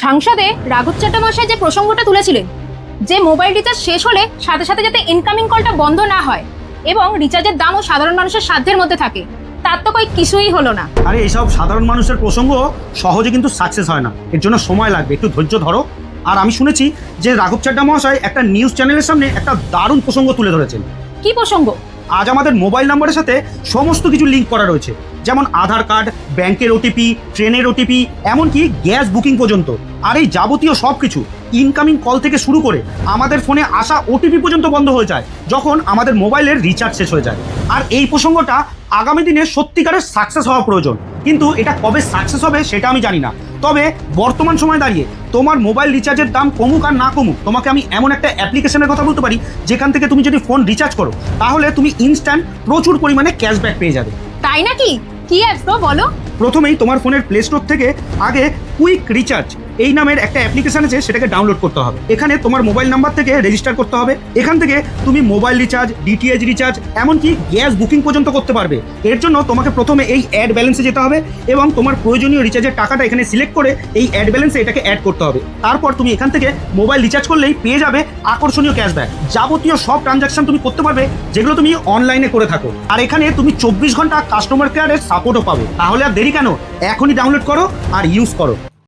সংসদে রাঘব চট্টোপাধ্যায় যে প্রসঙ্গটা তুলেছিলেন, যে মোবাইল রিচার্জ শেষ হলে সাথে সাথে যাতে ইনকামিং কলটা বন্ধ না হয় এবং রিচার্জের দামও সাধারণ মানুষের সাধ্যের মধ্যে থাকে, তার তো কই কিছুই হলো না। আরে এইসব সাধারণ মানুষের প্রসঙ্গ সহজে কিন্তু সাকসেস হয় না, এর জন্য সময় লাগবে, একটু ধৈর্য ধরো। আর আমি শুনেছি যে রাঘব চাড্ডা মহাশয় একটা নিউজ চ্যানেলের সামনে একটা দারুণ প্রসঙ্গ তুলে ধরেছেন। কি প্রসঙ্গ? আজ আমাদের মোবাইল নাম্বারের সাথে সমস্ত কিছু লিঙ্ক করা রয়েছে, যেমন আধার কার্ড, ব্যাংকের ওটিপি, ট্রেনের ওটিপি, এমনকি গ্যাস বুকিং পর্যন্ত। আর এই যাবতীয় সব কিছু ইনকামিং কল থেকে শুরু করে আমাদের ফোনে আসা ওটিপি পর্যন্ত বন্ধ হয়ে যায় যখন আমাদের মোবাইলের রিচার্জ শেষ হয়ে যায়। আর এই প্রসঙ্গটা আগামী দিনে সত্যিকারের সাকসেস হওয়া প্রয়োজন, কিন্তু এটা কবে সাকসেস হবে সেটা আমি জানি না। তবে বর্তমান সময় দাঁড়িয়ে তোমার মোবাইল রিচার্জের দাম কমুক আর না কমুক, তোমাকে আমি এমন একটা অ্যাপ্লিকেশনের কথা বলতে পারি যেখান থেকে তুমি যদি ফোন রিচার্জ করো তাহলে তুমি ইনস্ট্যান্ট প্রচুর পরিমাণে ক্যাশব্যাক পেয়ে যাবে। তাই নাকি? কি অ্যাপস তো বলো। প্রথমেই তোমার ফোনের প্লে স্টোর থেকে আগে কুইক রিচার্জ এই নামের একটা অ্যাপ্লিকেশন আছে, সেটাকে ডাউনলোড করতে হবে। এখানে তোমার মোবাইল নাম্বার থেকে রেজিস্টার করতে হবে। এখান থেকে তুমি মোবাইল রিচার্জ, ডিটিএইচ রিচার্জ, এমনকি গ্যাস বুকিং পর্যন্ত করতে পারবে। এর জন্য তোমাকে প্রথমে এই অ্যাড ব্যালেন্সে যেতে হবে এবং তোমার প্রয়োজনীয় রিচার্জের টাকাটা এখানে সিলেক্ট করে এই অ্যাড ব্যালেন্সে এটাকে অ্যাড করতে হবে। তারপর তুমি এখান থেকে মোবাইল রিচার্জ করলেই পেয়ে যাবে আকর্ষণীয় ক্যাশব্যাক। যাবতীয় সব ট্রানজাকশন তুমি করতে পারবে যেগুলো তুমি অনলাইনে করে থাকো। আর এখানে তুমি 24 ঘন্টা কাস্টমার কেয়ারের সাপোর্টও পাবে। তাহলে আর দেরি কেন, এখনই ডাউনলোড করো আর ইউজ করো।